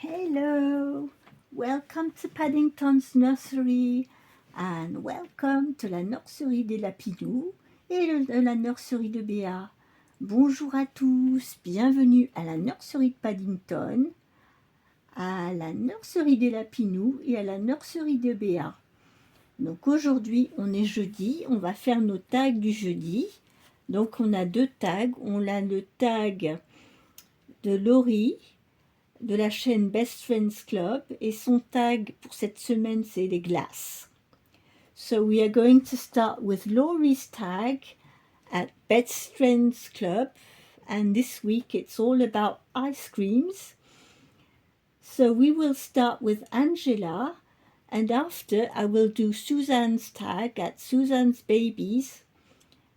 Hello, welcome to Paddington's Nursery and welcome to la nurserie des Lapinous et de la nurserie de Béa. Bonjour à tous, bienvenue à la nurserie de Paddington, à la nurserie des Lapinous et à la nurserie de Béa. Donc aujourd'hui on est jeudi, on va faire nos tags du jeudi. Donc on a deux tags, on a le tag de Laurie de la chaîne Best Friends Club et son tag pour cette semaine c'est les glaces. So we are going to start with Laurie's tag at Best Friends Club, and this week it's all about ice creams. So we will start with Angela, and after I will do Suzanne's tag at Suzanne's Babies,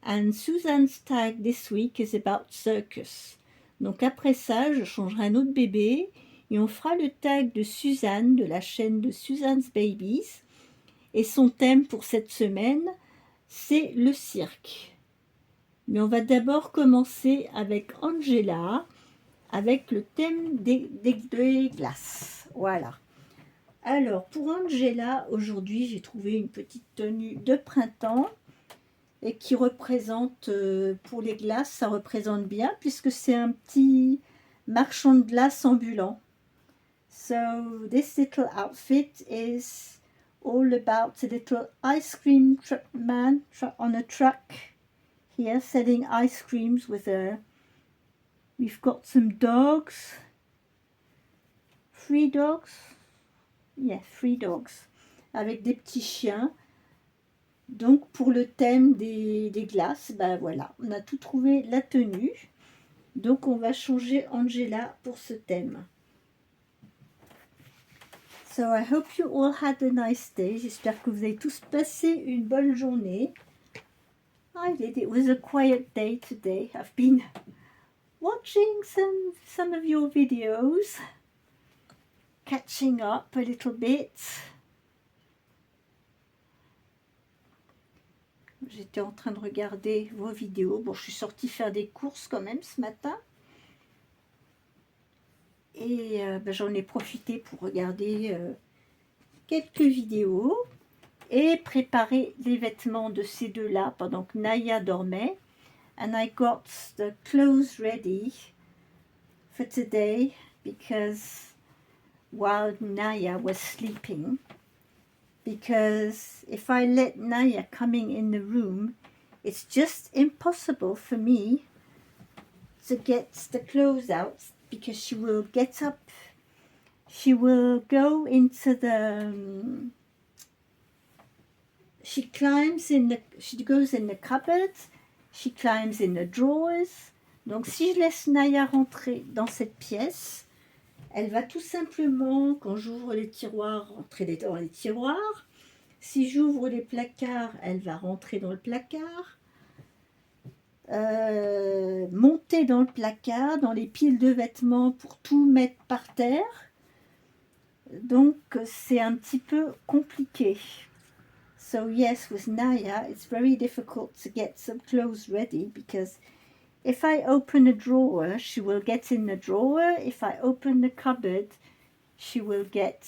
and Suzanne's tag this week is about circus. Donc après ça, je changerai un autre bébé et on fera le tag de Suzanne de la chaîne de Suzanne's Babies. Et son thème pour cette semaine, c'est le cirque. Mais on va d'abord commencer avec Angela, avec le thème des glaces. Voilà. Alors pour Angela, aujourd'hui j'ai trouvé une petite tenue de printemps. Et qui représente, pour les glaces, ça représente bien, puisque c'est un petit marchand de glace ambulant. So, this little outfit is all about a little ice cream man on a truck here, selling ice creams with a... We've got some dogs. 3 dogs? Yeah, 3 dogs. Avec des petits chiens. Donc pour le thème des glaces, ben voilà, on a tout trouvé la tenue. Donc on va changer Angela pour ce thème. So I hope you all had a nice day. J'espère que vous avez tous passé une bonne journée. I did. It was a quiet day today. I've been watching some of your videos, catching up a little bit. J'étais en train de regarder vos vidéos. Bon, je suis sortie faire des courses quand même ce matin. Et j'en ai profité pour regarder quelques vidéos et préparer les vêtements de ces deux-là pendant que Naya dormait. And I got the clothes ready for today because while Naya was sleeping. Because if I let Naya coming in the room, it's just impossible for me to get the clothes out because she will get up, she will go into the, she goes in the cupboard, she climbs in the drawers. Donc si je laisse Naya rentrer dans cette pièce, elle va tout simplement, quand j'ouvre les tiroirs, rentrer dans les tiroirs. Si j'ouvre les placards, elle va rentrer dans le placard. Monter dans le placard, dans les piles de vêtements pour tout mettre par terre. Donc c'est un petit peu compliqué. So yes, with Naya, it's very difficult to get some clothes ready because if I open a drawer, she will get in the drawer. If I open the cupboard, she will get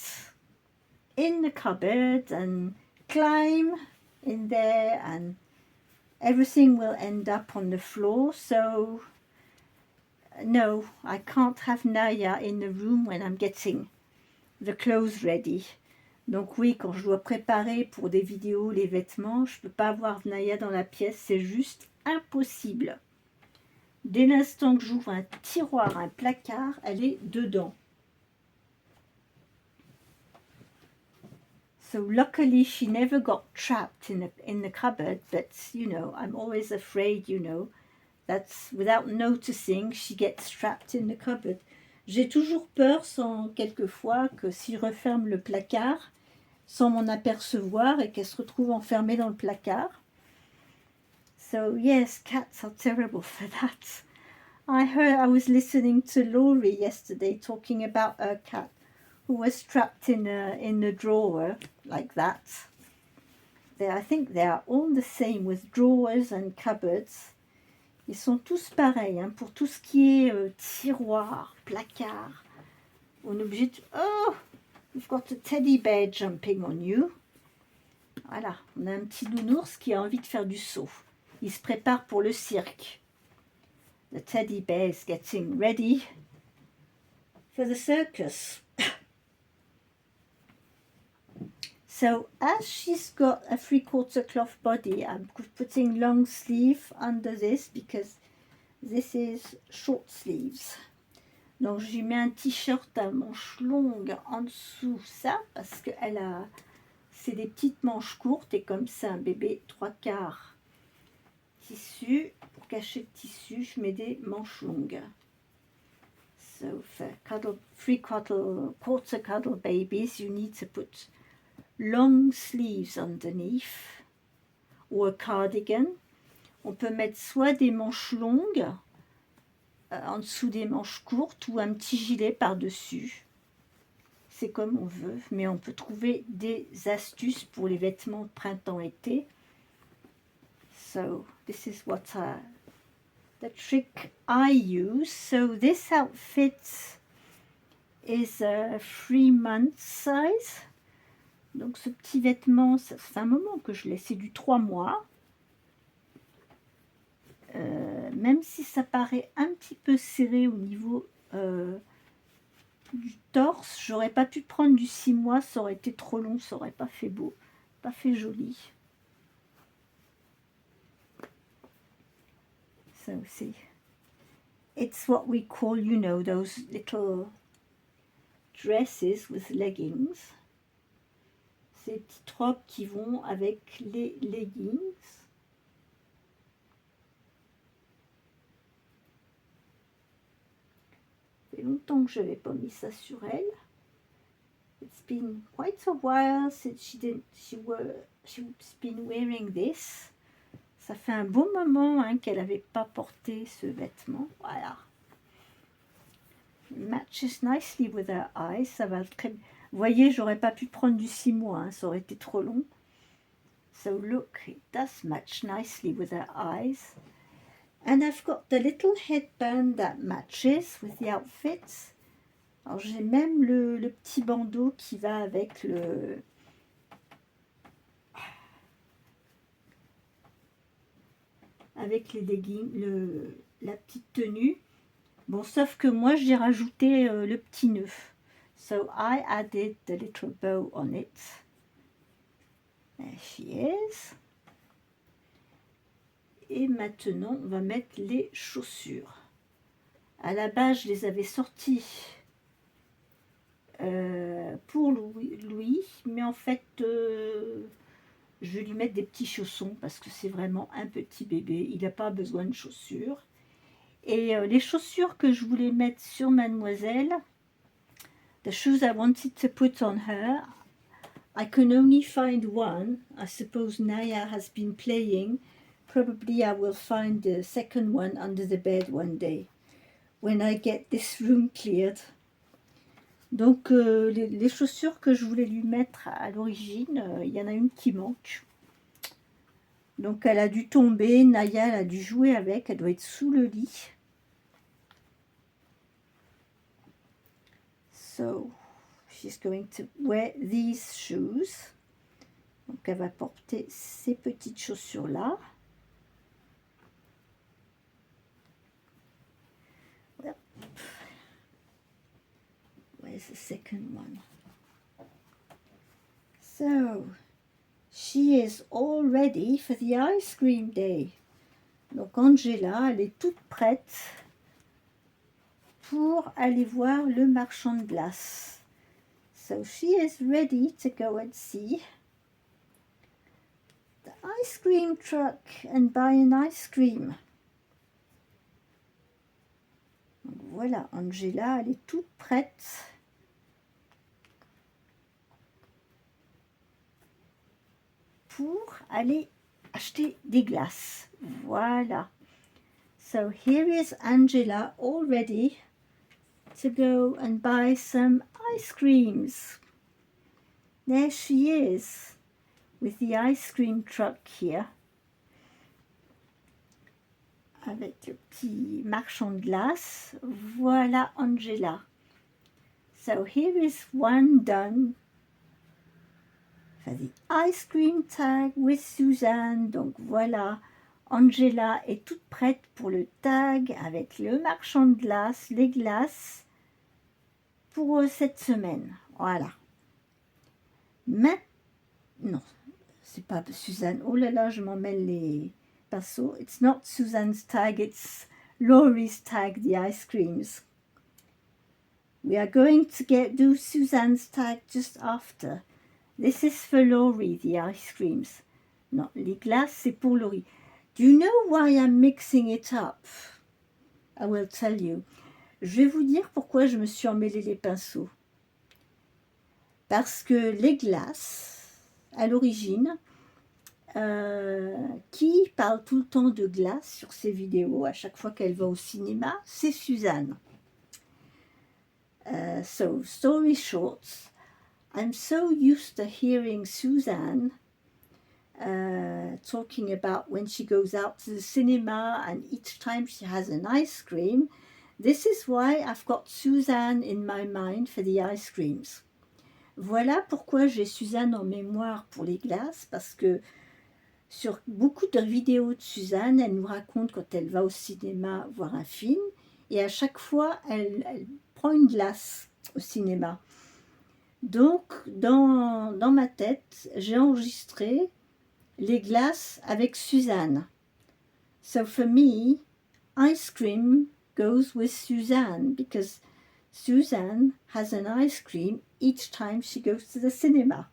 in the cupboard and climb in there, and everything will end up on the floor. So, no, I can't have Naya in the room when I'm getting the clothes ready. Donc oui, quand je dois préparer pour des vidéos les vêtements, je ne peux pas avoir Naya dans la pièce, c'est juste impossible. Dès l'instant que j'ouvre un tiroir, un placard, elle est dedans. So luckily she never got trapped in the cupboard, but you know, I'm always afraid, you know, that's without noticing she gets trapped in the cupboard. J'ai toujours peur quelquefois que si je referme le placard sans m'en apercevoir et qu'elle se retrouve enfermée dans le placard. So yes, cats are terrible for that. I was listening to Laurie yesterday talking about a cat who was trapped in the drawer like that. I think they are all the same with drawers and cupboards. Ils sont tous pareils, hein, pour tout ce qui est tiroir, placard. On est obligé de... Oh, you've got a teddy bear jumping on you. Voilà, on a un petit nounours qui a envie de faire du saut. Il se prépare pour le cirque. The teddy bear is getting ready for the circus. So as she's got a 3/4 cloth body, I'm putting long sleeve under this because this is short sleeves. Donc je lui mets un t-shirt à manches longues en dessous ça parce que c'est des petites manches courtes et comme c'est un bébé 3/4 tissu, pour cacher le tissu, je mets des manches longues. So for 3/4 cuddle babies, you need to put long sleeves underneath ou a cardigan. On peut mettre soit des manches longues en dessous des manches courtes ou un petit gilet par-dessus. C'est comme on veut, mais on peut trouver des astuces pour les vêtements printemps-été. So this is the trick I use. So this outfit is a 3 month size. Donc ce petit vêtement, ça fait un moment que je l'ai, c'est du 3 mois. Même si ça paraît un petit peu serré au niveau du torse, j'aurais pas pu prendre du 6 mois, ça aurait été trop long, ça aurait pas fait beau, pas fait joli. So see, it's what we call, you know, those little dresses with leggings. Ces petites robes qui vont avec les leggings. Ça fait longtemps que je n'avais pas mis ça sur elle. It's been quite a while since she's been wearing this. Ça fait un bon moment hein, qu'elle n'avait pas porté ce vêtement. Voilà. Matches nicely with her eyes. Ça va très bien. Vous voyez, j'aurais pas pu prendre du 6 mois, hein, ça aurait été trop long. So look, it does match nicely with her eyes. And I've got the little headband that matches with the outfit. Alors j'ai même le petit bandeau qui va avec avec les leggings, la petite tenue. Bon, sauf que moi j'ai rajouté le petit nœud. So I added the little bow on it. There she is. Et maintenant, on va mettre les chaussures. À la base, je les avais sorties pour Louis, mais en fait, je vais lui mettre des petits chaussons parce que c'est vraiment un petit bébé. Il n'a pas besoin de chaussures. Et les chaussures que je voulais mettre sur mademoiselle, the shoes I wanted to put on her, I can only find one. I suppose Naya has been playing. Probably I will find the second one under the bed one day when I get this room cleared. Donc les chaussures que je voulais lui mettre à l'origine, il y en a une qui manque. Donc elle a dû tomber, Naya elle a dû jouer avec, elle doit être sous le lit. So she's going to wear these shoes. Donc elle va porter ces petites chaussures là. Where's the second one? So she is all ready for the ice cream day. Donc Angela, elle est toute prête pour aller voir le marchand de glace. So she is ready to go and see the ice cream truck and buy an ice cream. Donc voilà, Angela, elle est toute prête pour aller acheter des glaces. Voilà. So here is Angela all ready to go and buy some ice creams. There she is with the ice cream truck here. Avec le petit marchand de glace. Voilà Angela. So here is one done for the ice cream tag with Suzanne. Donc voilà, Angela est toute prête pour le tag avec le marchand de glace, les glaces pour cette semaine. Voilà. Mais non, c'est pas Suzanne. Oh là là, je m'en mêle les pinceaux. It's not Suzanne's tag, it's Laurie's tag, the ice creams. We are going to do Suzanne's tag just after. This is for Laurie, the ice creams. Non, les glaces, c'est pour Laurie. Do you know why I'm mixing it up? I will tell you. Je vais vous dire pourquoi je me suis emmêlé les pinceaux. Parce que les glaces, à l'origine, qui parle tout le temps de glace sur ses vidéos, à chaque fois qu'elle va au cinéma, c'est Suzanne. So, story short, I'm so used to hearing Suzanne talking about when she goes out to the cinema and each time she has an ice cream. This is why I've got Suzanne in my mind for the ice creams. Voilà pourquoi j'ai Suzanne en mémoire pour les glaces, parce que sur beaucoup de vidéos de Suzanne, elle nous raconte quand elle va au cinéma voir un film, et à chaque fois, elle prend une glace au cinéma. Donc, dans ma tête, j'ai enregistré les glaces avec Suzanne. So for me, ice cream goes with Suzanne, because Suzanne has an ice cream each time she goes to the cinema.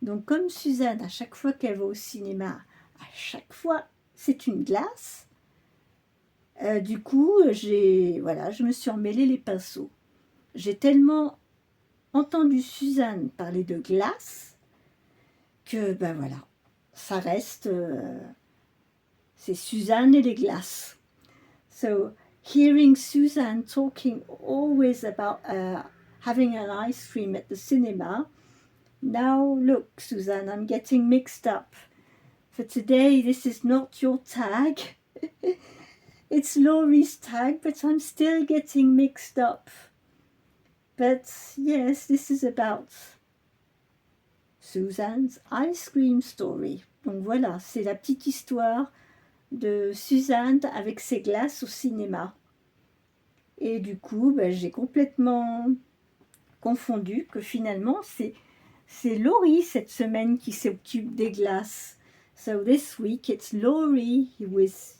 Donc comme Suzanne, à chaque fois qu'elle va au cinéma, à chaque fois, c'est une glace. Du coup, je me suis emmêlé les pinceaux. J'ai tellement entendu Suzanne parler de glace que, ben voilà, ça reste, c'est Suzanne et les glaces. So, hearing Suzanne talking always about having an ice cream at the cinema. Now look, Suzanne, I'm getting mixed up. For today, this is not your tag. It's Laurie's tag, but I'm still getting mixed up. But yes, this is about Suzanne's ice cream story. Donc voilà, c'est la petite histoire de Suzanne avec ses glaces au cinéma. Et du coup, ben, j'ai complètement confondu que finalement, c'est Laurie cette semaine qui s'occupe des glaces. So this week, it's Laurie who is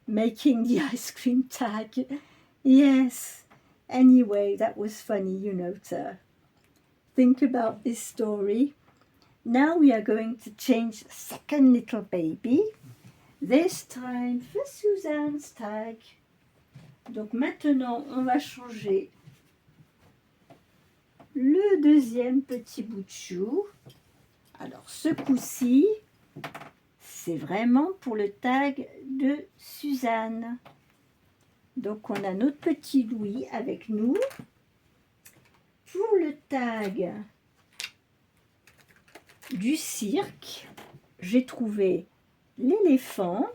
making the ice cream tag. Yes. Anyway, that was funny, you know, to think about this story. Now we are going to change the second little baby. This time for Suzanne's tag. Donc maintenant, on va changer le deuxième petit bout de chou. Alors ce coup-ci, c'est vraiment pour le tag de Suzanne. Donc on a notre petit Louis avec nous. Pour le tag du cirque, j'ai trouvé l'éléphant.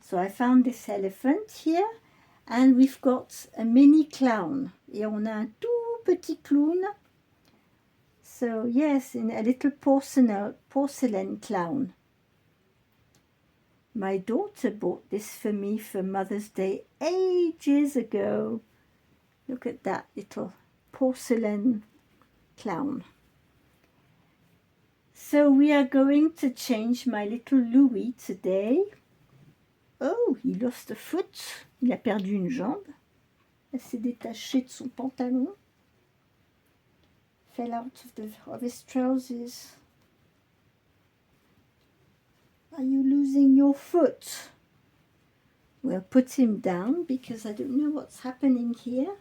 So I found this elephant here. And we've got a mini clown. Et on a un tout petit clown. So yes, in a little porcelain clown. My daughter bought this for me for Mother's Day ages ago. Look at that little porcelain clown. So we are going to change my little Louis today. Oh, he lost a foot. Il a perdu une jambe. Elle s'est détachée de son pantalon. Fell out of his trousers. Are you losing your foot? We'll put him down because I don't know what's happening here.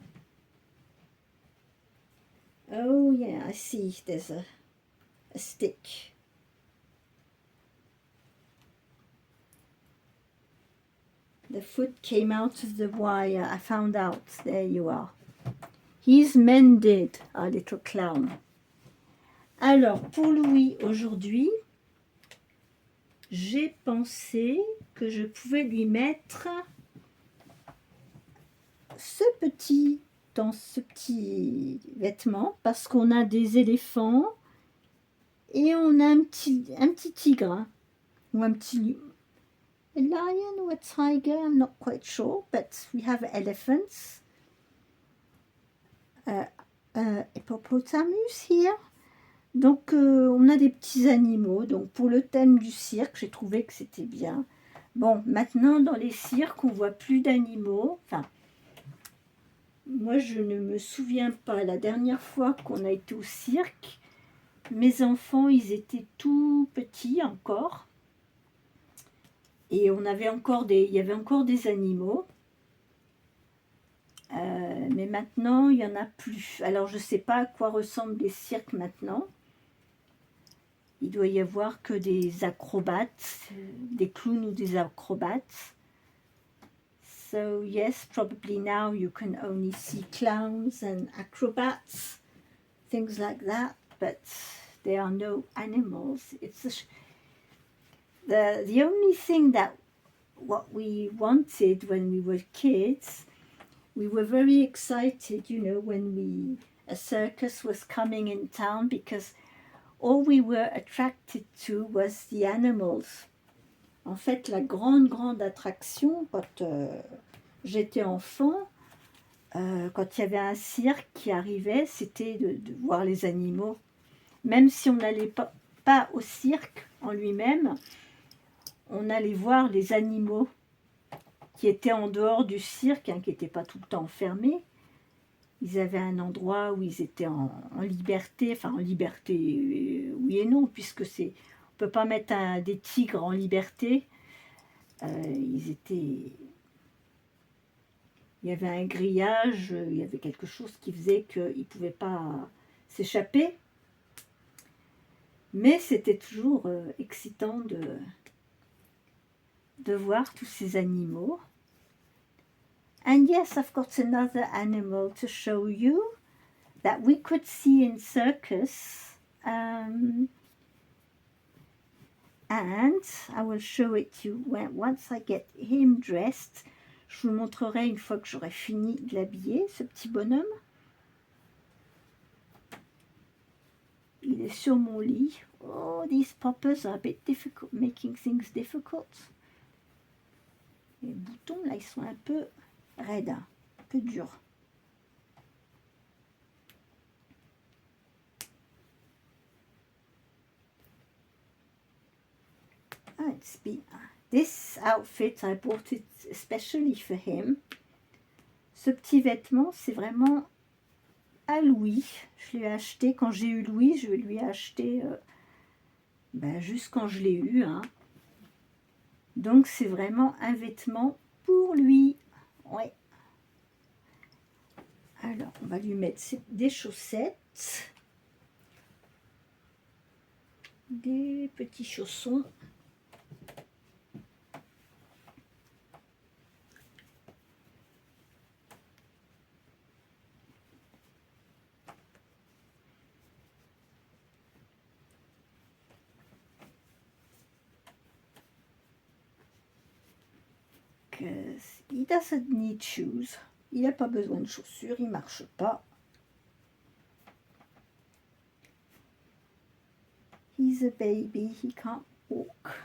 Oh yeah, I see there's a stick. The foot came out of the wire. I found out. There you are. He's mended, our little clown. Alors, pour Louis, aujourd'hui, j'ai pensé que je pouvais lui mettre ce petit temps ce petit vêtement parce qu'on a des éléphants et on a un petit tigre, hein, ou un petit a lion or a tiger, I'm not quite sure, but we have elephants, hippopotamus here. Donc on a des petits animaux. Donc pour le thème du cirque, j'ai trouvé que c'était bien. Bon, maintenant dans les cirques, on voit plus d'animaux. Enfin, moi je ne me souviens pas la dernière fois qu'on a été au cirque. Mes enfants, ils étaient tout petits encore. Et il y avait encore des animaux. Mais maintenant, il n'y en a plus. Alors, je ne sais pas à quoi ressemblent les cirques maintenant. Il doit y avoir que des acrobates, des clowns ou des acrobates. So, yes, probably now you can only see clowns and acrobats, things like that, but there are no animals. The only thing that what we wanted when we were kids, we were very excited, you know, when a circus was coming in town because all we were attracted to was the animals. En fait, la grande attraction quand j'étais enfant, quand il y avait un cirque qui arrivait, c'était de voir les animaux. Même si on n'allait pas au cirque en lui-même, on allait voir les animaux qui étaient en dehors du cirque, hein, qui n'étaient pas tout le temps enfermés. Ils avaient un endroit où ils étaient en liberté, enfin en liberté, oui et non, puisque on ne peut pas mettre des tigres en liberté. Il y avait un grillage, il y avait quelque chose qui faisait qu'ils ne pouvaient pas s'échapper. Mais c'était toujours excitant de voir tous ces animaux. And yes, I've got another animal to show you that we could see in circus. And I will show it to you once I get him dressed. Je vous le montrerai une fois que j'aurai fini de l'habiller, ce petit bonhomme. Il est sur mon lit. Oh, these poppers are a bit difficult, making things difficult. Les boutons, là, ils sont un peu raides, hein, un peu durs. This outfit, I bought it especially for him. Ce petit vêtement, c'est vraiment à Louis. Je l'ai acheté quand j'ai eu Louis. Je lui ai acheté juste quand je l'ai eu. Hein. Donc, c'est vraiment un vêtement pour lui. Ouais. Alors, on va lui mettre des chaussettes. Des petits chaussons. He doesn't need shoes. Il n'a pas besoin de chaussures, il ne marche pas. He's a baby, he can't walk.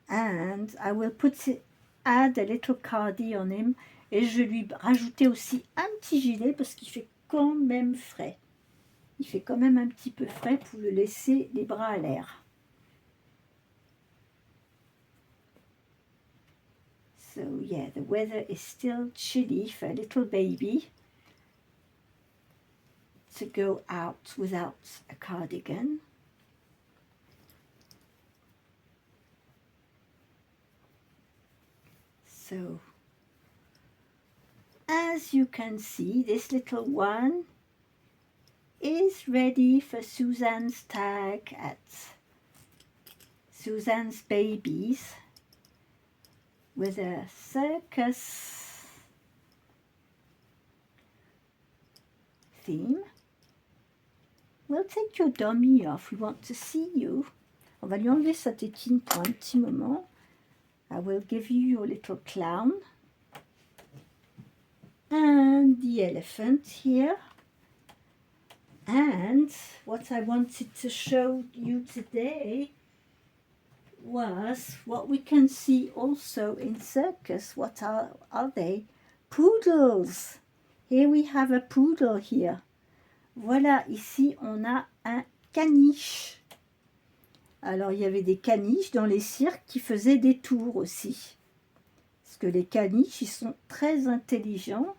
And I will add a little cardi on him. Et je vais lui rajouter aussi un petit gilet parce qu'il fait quand même frais. Il fait quand même un petit peu frais pour le laisser les bras à l'air. So yeah, the weather is still chilly for a little baby to go out without a cardigan. So, as you can see, this little one is ready for Suzanne's tag at Suzanne's Babies with a circus theme. We'll take your dummy off, we want to see you. On va lui enlever sa tétine pour un petit moment. I will give you your little clown. and the elephant here. And what I wanted to show you today was what we can see also in circus. What are they? Poodles. Here we have a poodle here. Voilà, ici on a un caniche. Alors il y avait des caniches dans les cirques qui faisaient des tours aussi. Parce que les caniches, ils sont très intelligents.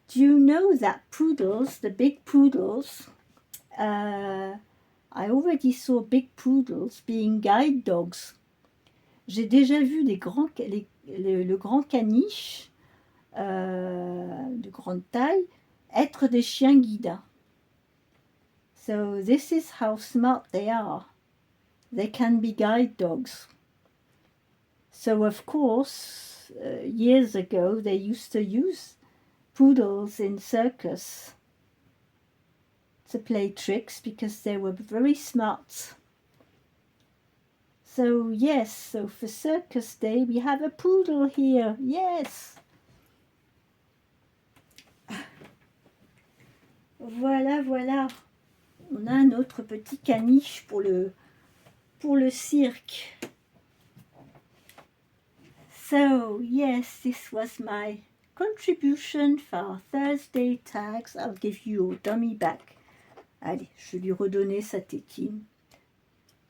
Do you know that poodles, the big poodles, I already saw big poodles being guide dogs. J'ai déjà vu le grand caniche de grande taille être des chiens guides. So this is how smart they are. They can be guide dogs. So of course, years ago they used to use poodles in circus to play tricks because they were very smart. So yes, so for Circus Day we have a poodle here, yes. Voilà, voilà. On a un autre petit caniche pour le cirque. So yes, this was my contribution for Thursday tags. I'll give you your dummy back. Allez, je vais lui redonner sa tétine.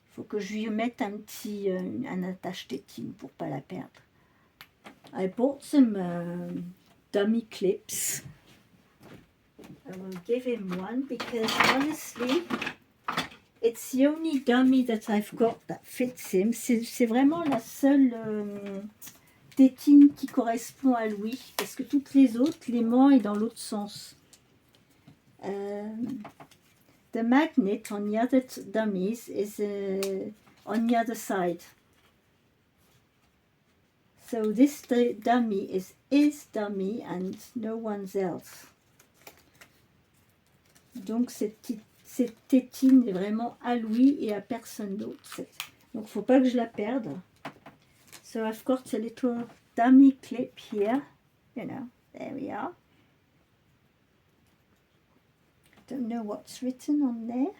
Il faut que je lui mette un attache tétine pour pas la perdre. I bought some dummy clips. I will give him one because honestly, it's the only dummy that I've got that fits him. C'est vraiment la seule tétine qui correspond à lui parce que toutes les autres, l'aimant est dans l'autre sens. The magnet on the other dummies is on the other side. So this dummy is his dummy and no one's else. Donc cette tétine est vraiment à lui et à personne d'autre. Donc il ne faut pas que je la perde. So I've got a little dummy clip here. You know, there we are. Don't know what's written on there.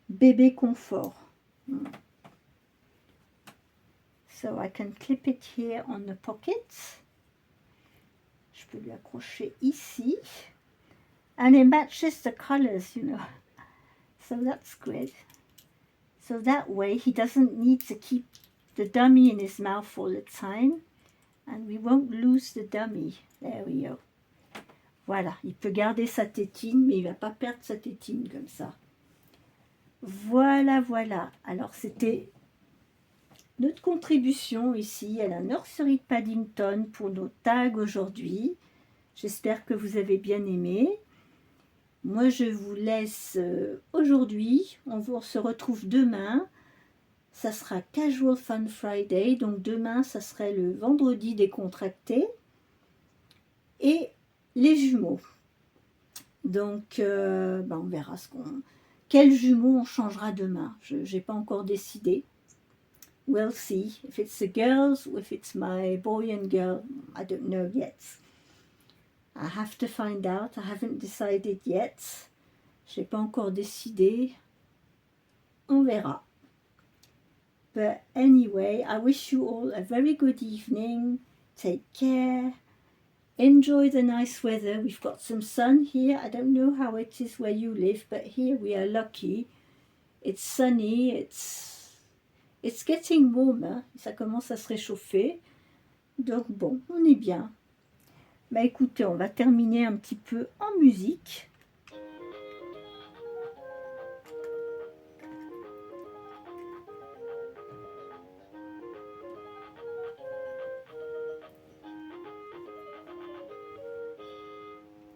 Bébé confort. So I can clip it here on the pocket. Je peux lui accrocher ici. And it matches the colors, you know. So that's good. So that way he doesn't need to keep the dummy in his mouth all the time. And we won't lose the dummy. There we go. Voilà, il peut garder sa tétine, mais il ne va pas perdre sa tétine comme ça. Voilà, voilà. Alors, c'était notre contribution ici à la nurserie de Paddington pour nos tags aujourd'hui. J'espère que vous avez bien aimé. Moi, je vous laisse aujourd'hui. On se retrouve demain. Ça sera Casual Fun Friday. Donc, demain, ça serait le vendredi décontracté. Et les jumeaux. Donc, on verra quel jumeau on changera demain. Je n'ai pas encore décidé. We'll see. If it's the girls or if it's my boy and girl, I don't know yet. I have to find out. I haven't decided yet. Je n'ai pas encore décidé. On verra. But anyway, I wish you all a very good evening. Take care. Enjoy the nice weather. We've got some sun here. I don't know how it is where you live, but here we are lucky. It's sunny. It's getting warmer. Ça commence à se réchauffer. Donc bon, on est bien. Bah écoutez, on va terminer un petit peu en musique.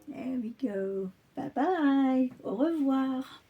There we go. Bye bye. Au revoir.